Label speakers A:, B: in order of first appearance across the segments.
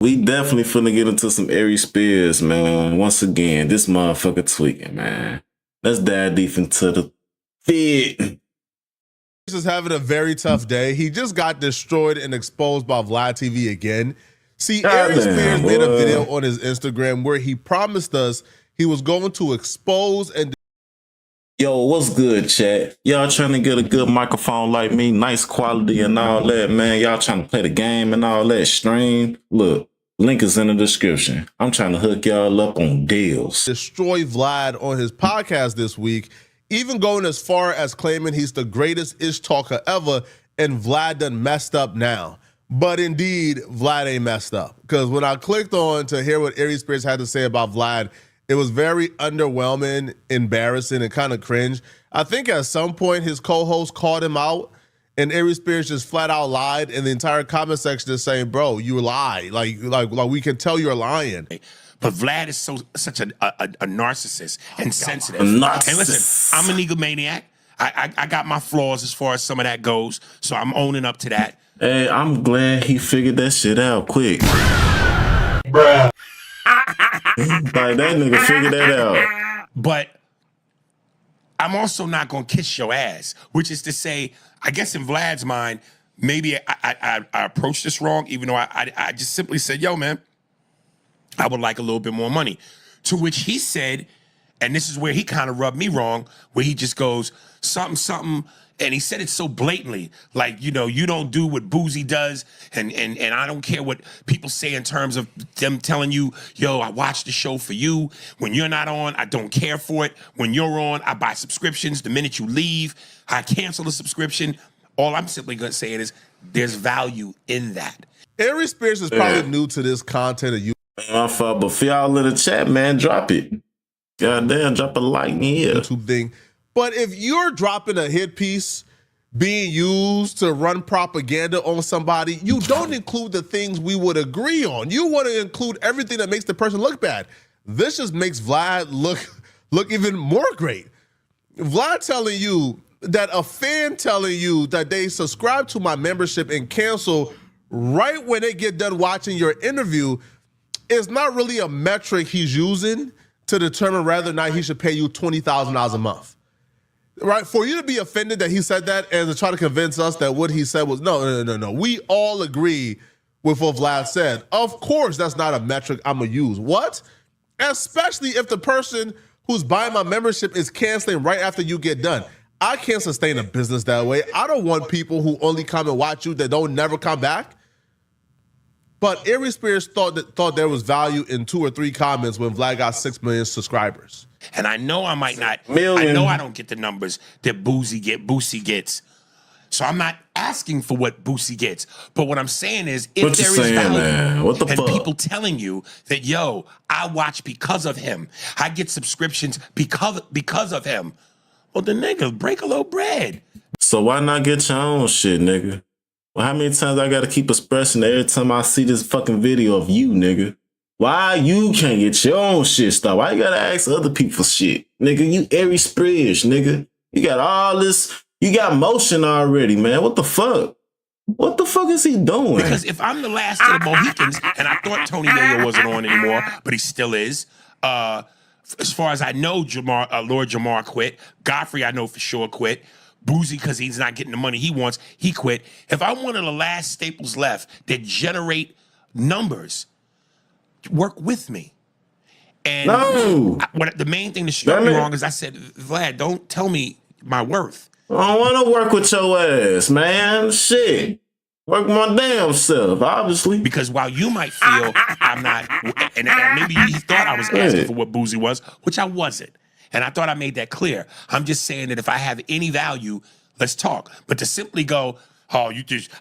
A: We definitely finna get into some ARIES SPEARS, man. Once again, this motherfucker tweaking, man. Let's dive deep into the feed.
B: Is having a very tough day. He just got destroyed and exposed by Vlad TV again. See, ARIES SPEARS made a video on his Instagram where he promised us he was going to expose and...
A: Yo, what's good, chat? Y'all trying to get a good microphone like me, nice quality and all that, man. Y'all trying to play the game and all that, stream. Look, link is in the description. I'm trying to hook y'all up on deals.
B: Destroy Vlad on his podcast this week, even going as far as claiming he's the greatest ish talker ever, and Vlad done messed up now. But indeed, Vlad ain't messed up. Because when I clicked on to hear what ARIES SPEARS had to say about Vlad, it was very underwhelming, embarrassing, and kind of cringe. I think at some point his co-host called him out, and ARIES SPEARS just flat out lied, and the entire comment section is saying, "Bro, you lie. Like we can tell you're lying."
C: But Vlad is such a narcissist and sensitive. And listen, I'm an egomaniac. I got my flaws as far as some of that goes, so I'm owning up to that.
A: Hey, I'm glad he figured that shit out quick.
C: Bruh.
A: Like, that nigga figured that out.
C: But I'm also not gonna kiss your ass, which is to say, I guess in Vlad's mind, maybe I approached this wrong, even though I just simply said, yo, man, I would like a little bit more money. To which he said, and this is where he kind of rubbed me wrong, where he just goes, something, and he said it so blatantly, like, you know, you don't do what Boozy does, and I don't care what people say in terms of them telling you, yo, I watch the show for you. When you're not on, I don't care for it. When you're on, I buy subscriptions. The minute you leave, I cancel the subscription. All I'm simply gonna say is there's value in that.
B: ARIES SPEARS is probably new to this content of you.
A: My fault, but for y'all in the chat, man, drop it. Goddamn, drop a like in here.
B: YouTube thing. But if you're dropping a hit piece being used to run propaganda on somebody, you don't include the things we would agree on. You want to include everything that makes the person look bad. This just makes Vlad look even more great. Vlad telling you that a fan telling you that they subscribe to my membership and cancel right when they get done watching your interview is not really a metric he's using to determine whether or not he should pay you $20,000 a month. Right? For you to be offended that he said that and to try to convince us that what he said was, no. We all agree with what Vlad said. Of course, that's not a metric I'm going to use. What? Especially if the person who's buying my membership is canceling right after you get done. I can't sustain a business that way. I don't want people who only come and watch you that don't never come back. But ARIES SPEARS thought there was value in 2 or 3 comments when Vlad got 6 million subscribers.
C: And I know I might not. I know I don't get the numbers that Boosie gets. So I'm not asking for what Boosie gets. But what I'm saying is, if there is value,
A: man? What the fuck?
C: People telling you that, yo, I watch because of him, I get subscriptions because of him. Well, the nigga, break a little bread.
A: So why not get your own shit, nigga? Well, how many times I gotta keep expressing every time I see this fucking video of you, nigga? Why you can't get your own shit started? Why you gotta ask other people for shit? Nigga, you ARIES SPEARS, nigga. You got all this, you got motion already, man. What the fuck? What the fuck is he doing?
C: Because if I'm the last of the Mohicans, and I thought Tony Yayo wasn't on anymore, but he still is. As far as I know, Lord Jamar quit. Godfrey, I know for sure, quit. Boozy, because he's not getting the money he wants, he quit. If I'm one of the last staples left that generate numbers, work with me. And the main thing that struck me wrong is I said, Vlad, don't tell me my worth.
A: I don't want to work with your ass, man. Shit. Work my damn self, obviously.
C: Because while you might feel I'm not, and maybe he thought I was asking for what Boozy was, which I wasn't. And I thought I made that clear. I'm just saying that if I have any value, let's talk. But to simply go, oh,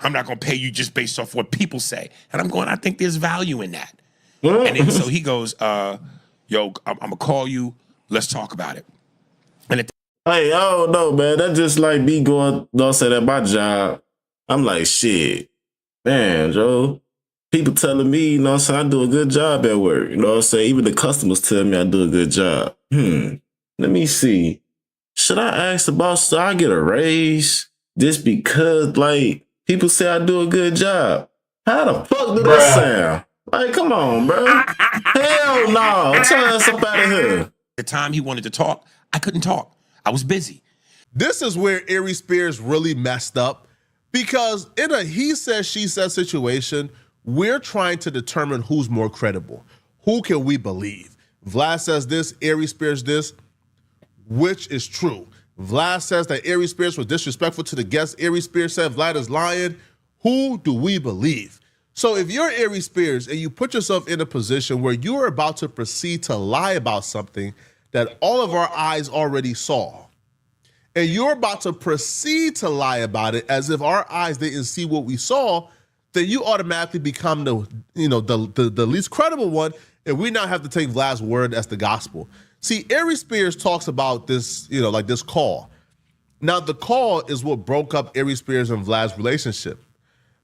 C: I'm not going to pay you just based off what people say. And I'm going, I think there's value in that. And then, so he goes, yo, I'm going to call you. Let's talk about it. And
A: hey, I don't know, man. That's just like me going, don't say that my job. I'm like, shit. Man, Joe. People telling me, you know what I'm saying, I do a good job at work. You know what I'm saying? Even the customers tell me I do a good job. Let me see. Should I ask the boss so I get a raise just because, like, people say I do a good job? How the fuck do that sound? Like, come on, bro. Hell no. Tell us up out of here.
C: The time he wanted to talk, I couldn't talk. I was busy.
B: This is where Aries Spears really messed up, because in a he said, she said situation, we're trying to determine who's more credible. Who can we believe? Vlad says this, Aries Spears this. Which is true? Vlad says that Aries Spears was disrespectful to the guest. Aries Spears said Vlad is lying. Who do we believe? So if you're Aries Spears and you put yourself in a position where you're about to proceed to lie about something that all of our eyes already saw, and you're about to proceed to lie about it as if our eyes didn't see what we saw, then you automatically become the least credible one, and we now have to take Vlad's word as the gospel. See, Aries Spears talks about this, like this call. Now, the call is what broke up Aries Spears and Vlad's relationship,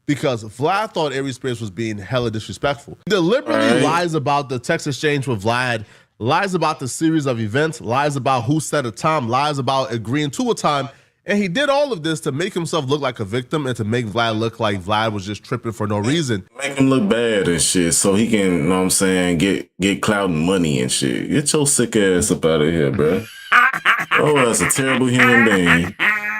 B: because Vlad thought Aries Spears was being hella disrespectful. He deliberately lies about the text exchange with Vlad, lies about the series of events, lies about who set a time, lies about agreeing to a time, and he did all of this to make himself look like a victim and to make Vlad look like Vlad was just tripping for no reason.
A: Make him look bad and shit so he can, you know what I'm saying, get clout and money and shit. Get your sick ass up out of here, bro. Oh, that's a terrible human being.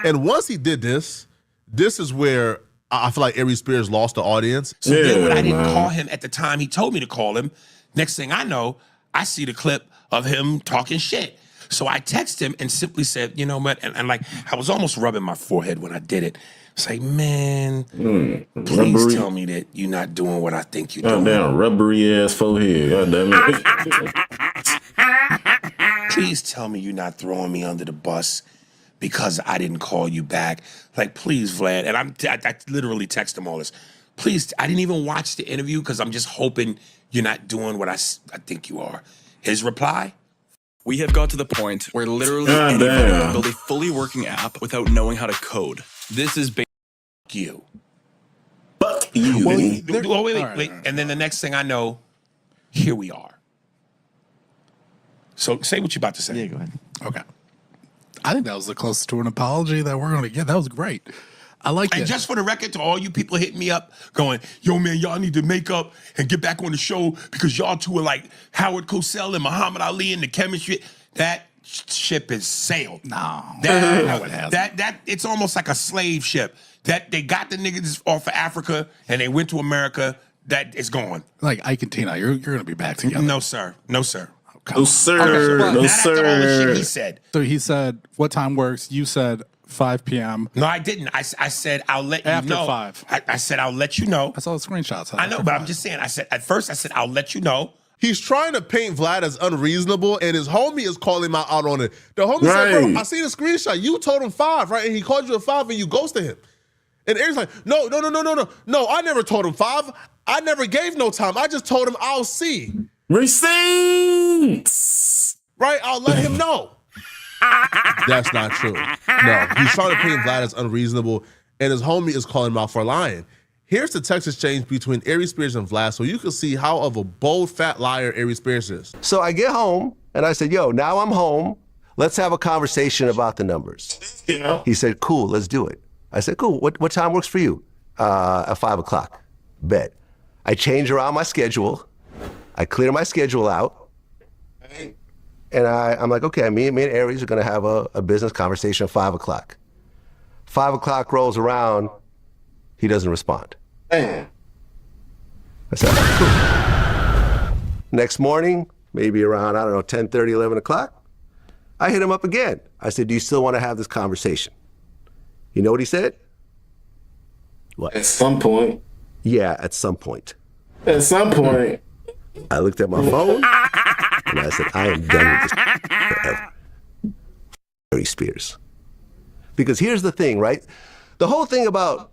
B: And once he did this, this is where I feel like Aries Spears lost the audience.
C: So then when I didn't call him at the time he told me to call him, next thing I know, I see the clip of him talking shit. So I text him and simply said, you know what, and like I was almost rubbing my forehead when I did it. It's like, man, please
A: rubbery.
C: tell me that you're not doing what I think you're doing.
A: Damn, rubbery ass forehead. God damn it.
C: Please tell me you're not throwing me under the bus because I didn't call you back. Like, please, Vlad. And I literally text him all this. Please, I didn't even watch the interview because I'm just hoping you're not doing what I think you are. His reply?
D: We have got to the point where literally anybody can build a fully working app without knowing how to code. This is
C: you.
A: Fuck you.
C: Well, wait. And then the next thing I know, here we are. So say what you're about to say.
E: Yeah, go ahead.
F: Okay. I think that was the closest to an apology that we're going to get. That was great. I like
C: And
F: that.
C: just for the record, to all you people hitting me up, going, yo, man, y'all need to make up and get back on the show because y'all two are like Howard Cosell and Muhammad Ali and the chemistry. That ship has sailed.
F: No.
C: That it's almost like a slave ship. That they got the niggas off of Africa and they went to America. That is gone.
F: Like Ike and Tina, you're going to be back together.
C: No, sir. No, sir.
A: No, sir.
F: Okay.
A: No,
C: Not after all the shit
A: sir.
C: he said.
F: So he said, what time works? You said 5 p.m.
C: No, I didn't. I said, I'll let you
F: After
C: know.
F: 5.
C: I said, I'll let you know.
F: I saw the screenshots.
C: I know, but I'm just saying. At first I said, I'll let you know.
B: He's trying to paint Vlad as unreasonable, and his homie is calling him out on it. The homie said, bro, I see the screenshot. You told him 5, right? And he called you at 5 and you ghosted him. And Eric's like, no. No, I never told him 5. I never gave no time. I just told him I'll see.
A: Receipts.
B: Right? I'll let him know. That's not true. No, he's trying to paint Vlad as unreasonable, and his homie is calling him out for lying. Here's the text exchange between Aries Spears and Vlad so you can see how of a bold, fat liar Aries Spears is.
G: So I get home, and I said, yo, now I'm home. Let's have a conversation about the numbers.
A: Yeah.
G: He said, cool, let's do it. I said, cool, what time works for you? At 5 o'clock. Bet. I change around my schedule. I clear my schedule out. And I'm like, okay, me and Aries are gonna have a business conversation at 5 o'clock. 5 o'clock rolls around, he doesn't respond.
A: Damn.
G: I said, cool. Next morning, maybe around, 10:30, 11 o'clock, I hit him up again. I said, do you still wanna have this conversation? You know what he said? What?
A: At some point.
G: Yeah, at some point.
A: At some point.
G: I looked at my phone, and I said, I am done with this forever. Aries Spears. Because here's the thing, right? The whole thing about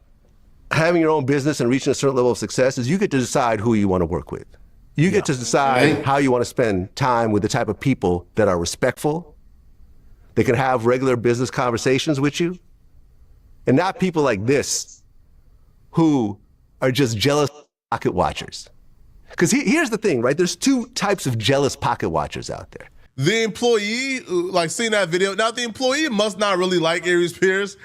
G: having your own business and reaching a certain level of success is you get to decide who you want to work with. You get to decide how you want to spend time with the type of people that are respectful, they can have regular business conversations with you, and not people like this who are just jealous pocket watchers. Because here's the thing, right? There's 2 types of jealous pocket watchers out there.
B: The employee, like seeing that video, now the employee must not really like Aries Spears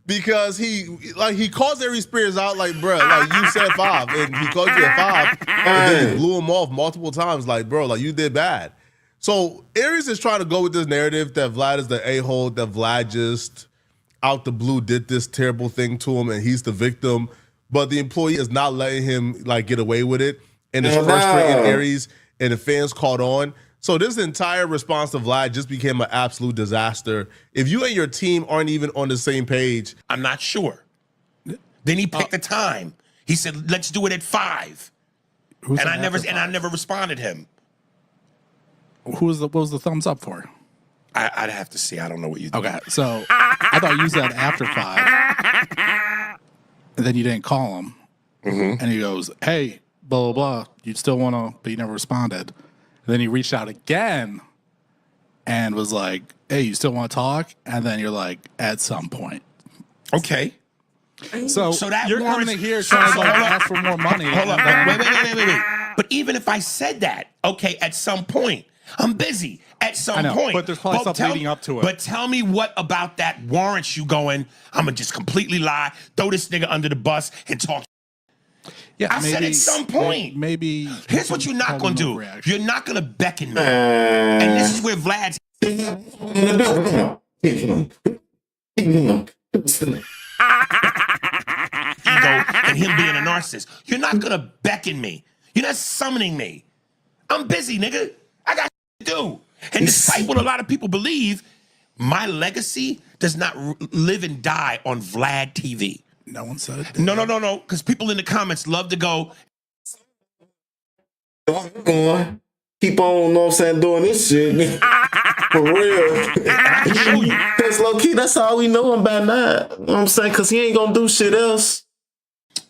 B: because he calls Aries Spears out like, bro, like you said 5, and he called you a 5, and then he blew him off multiple times, like, bro, like you did bad. So Aries is trying to go with this narrative that Vlad is the a-hole, that Vlad just out the blue did this terrible thing to him, and he's the victim. But the employee is not letting him like get away with it, and it's frustrating Aries, and the fans caught on. So this entire response to Vlad just became an absolute disaster. If you and your team aren't even on the same page,
C: I'm not sure. Then he picked a time. He said, "Let's do it at 5," and I never responded him.
F: What was the thumbs up for?
C: I'd have to see. I don't know what you did.
F: Okay, so I thought you said after 5, and then you didn't call him, and he goes, "Hey, blah blah blah. You still want to?" But you never responded. And then he reached out again, and was like, "Hey, you still want to talk?" And then you're like, "At some point."
C: Okay.
F: So
C: that
F: you're coming in here trying to like ask for more money.
C: Hold on. Wait. But even if I said that, okay, at some point, I'm busy. At some point.
F: But there's probably stuff leading up to it.
C: But tell me what about that warrants you going, I'm going to just completely lie, throw this nigga under the bus, and talk.
F: Yeah,
C: I said at some point.
F: Maybe.
C: Here's what you're not going to do. You're not going to beckon me. And this is where Vlad's ego and him being a narcissist. You're not going to beckon me. You're not summoning me. I'm busy, nigga. I got to do. And despite what a lot of people believe, my legacy does not live and die on Vlad TV.
F: No one said it.
C: No. Because people in the comments love to go.
A: Keep on, know what I'm saying, doing this shit. For real.
C: I can show you.
A: Because low key, that's all we know about that. You know what I'm saying? Because he ain't going to do shit else.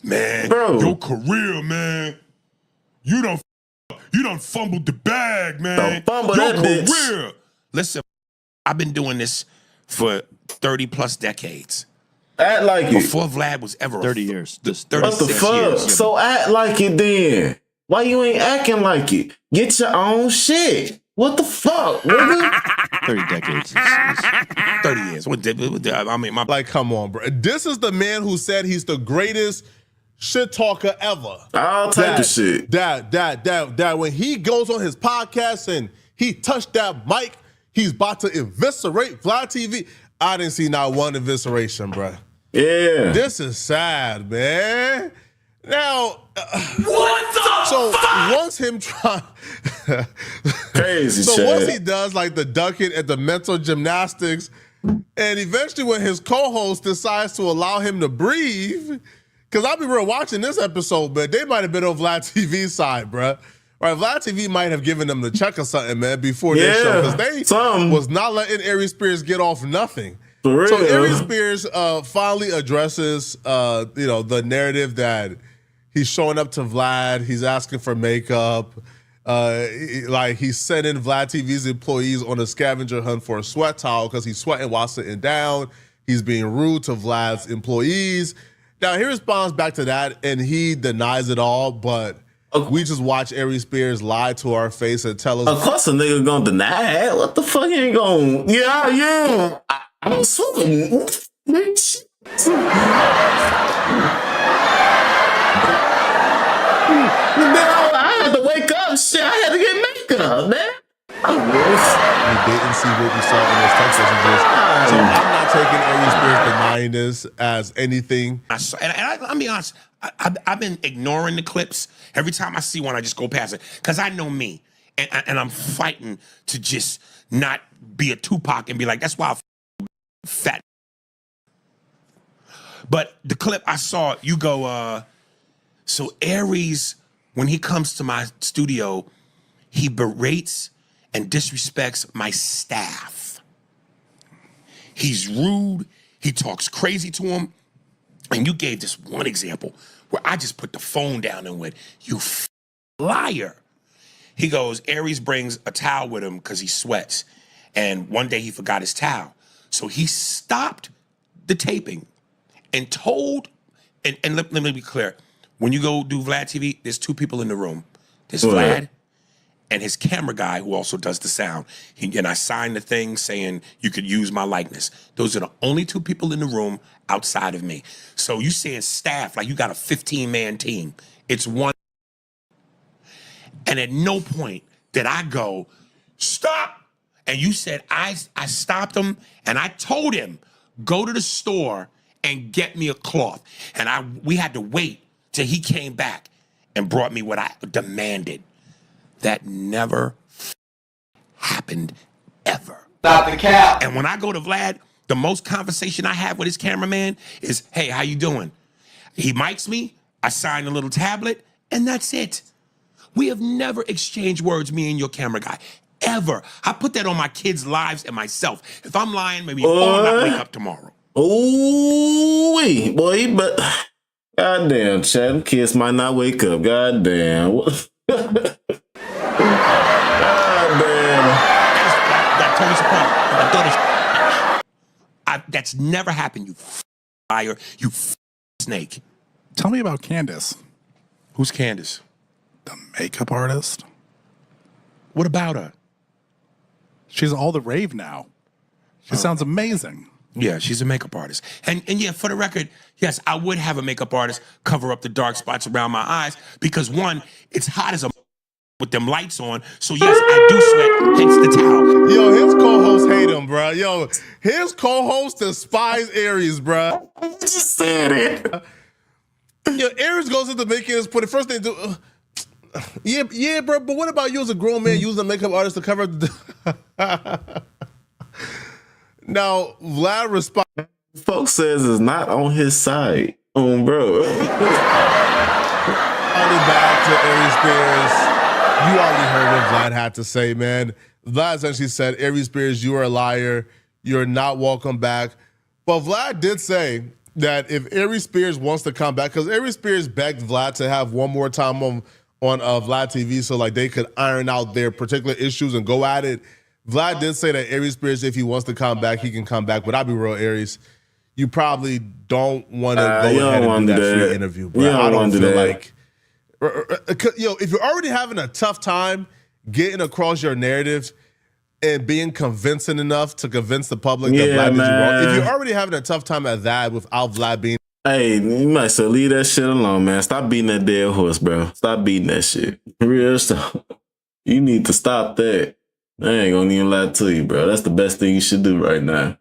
C: Man,
A: bro.
C: Your career, man. You done fumbled the bag, man.
A: Don't fumble
C: your
A: that
C: career.
A: bitch.
C: Listen, I've been doing this for 30 plus decades.
A: Act like it.
C: Before Vlad was ever
E: 30 years. Just
C: 36
A: What the fuck?
C: years.
A: So act like it then. Why you ain't acting like it? Get your own shit. What the fuck, nigga?
E: 30 decades.
C: 30 years. I mean,
B: like, come on, bro. This is the man who said he's the greatest shit talker ever.
A: All type of shit.
B: That when he goes on his podcast and he touched that mic, he's about to eviscerate Vlad TV. I didn't see not one evisceration, bro.
A: Yeah.
B: This is sad, man. Now,
C: what the fuck?
B: Once him try,
A: crazy.
B: So once he does like the ducking and the mental gymnastics, and eventually when his co-host decides to allow him to breathe, because I'll be real, watching this episode, but they might have been on Vlad TV's side, bruh. Right, Vlad TV might have given them the check or something, man, before their show, because they was not letting Aries Spears get off nothing.
A: For real.
B: So Aries Spears finally addresses, the narrative that he's showing up to Vlad, he's asking for makeup, he's sending Vlad TV's employees on a scavenger hunt for a sweat towel because he's sweating while sitting down. He's being rude to Vlad's employees. Now he responds back to that and he denies it all, but we just watch Aries Spears lie to our face and tell us.
A: Of course a nigga gonna deny it. What the fuck he ain't gonna? Yeah. I'm swimming. I had to wake up. Shit, I had to get makeup, man.
B: We didn't see what we saw in those text messages. So I'm not taking Aries Spears denying this as anything.
C: I'll be honest, I've been ignoring the clips. Every time I see one, I just go past it. Because I know me. And I'm fighting to just not be a Tupac and be like, that's why I'm fat. But the clip I saw, you go, so Aries, when he comes to my studio, he berates and disrespects my staff. He's rude. He talks crazy to him. And you gave this one example where I just put the phone down and went, you liar. He goes, Aries brings a towel with him because he sweats. And one day he forgot his towel. So he stopped the taping and told, and let me be clear. When you go do Vlad TV, there's two people in the room. There's Vlad and his camera guy who also does the sound. And I signed the thing saying you could use my likeness. Those are the only 2 people in the room outside of me. So you saying staff, like you got a 15-man team. It's one. And at no point did I go, stop. And you said, I stopped him and I told him, go to the store and get me a cloth. And we had to wait till he came back and brought me what I demanded. That never happened ever.
E: Stop the cap.
C: And when I go to Vlad, the most conversation I have with his cameraman is, hey, how you doing? He mics me, I sign a little tablet, and that's it. We have never exchanged words, me and your camera guy, ever. I put that on my kids' lives and myself. If I'm lying, maybe I'll not wake up tomorrow.
A: Ooh, boy, but goddamn, Chad, kids might not wake up. Goddamn. Goddamn.
C: That totally surprised. That's never happened, you liar, you snake.
F: Tell me about Candace,
C: Who's Candace?
F: the makeup artist.
C: What about her?
F: She's all the rave now. She sounds amazing.
C: Yeah, she's a makeup artist. And yeah, for the record, yes, I would have a makeup artist cover up the dark spots around my eyes because, one, it's hot as a with them lights on. So yes, I do sweat, hence the towel.
B: Yo, his co-hosts hate him, bro. Yo, his co-host despise Aries, bro.
A: Just said it.
B: Yo, Aries goes into making his point. The first thing to do, yeah, bro. But what about you as a grown man using a makeup artist to cover the? Now, Vlad responds.
A: Folks says it's not on his side. Bro.
B: Back to Aries Spears. You already heard what Vlad had to say, man. Vlad essentially said, Aries Spears, you are a liar. You're not welcome back. But Vlad did say that if Aries Spears wants to come back, because Aries Spears begged Vlad to have one more time on Vlad TV so like they could iron out their particular issues and go at it. Vlad did say that Aries Spears, if he wants to come back, he can come back. But I'll be real, Aries, you probably don't want to go ahead and do that free interview, bro. I don't feel like... Yo, if you're already having a tough time getting across your narrative and being convincing enough to convince the public that Vlad did you wrong, if you're already having a tough time at that without Vlad being...
A: Hey, you might say leave that shit alone, man. Stop beating that dead horse, bro. Stop beating that shit. Real stuff. You need to stop that. I ain't gonna even lie to you, bro. That's the best thing you should do right now.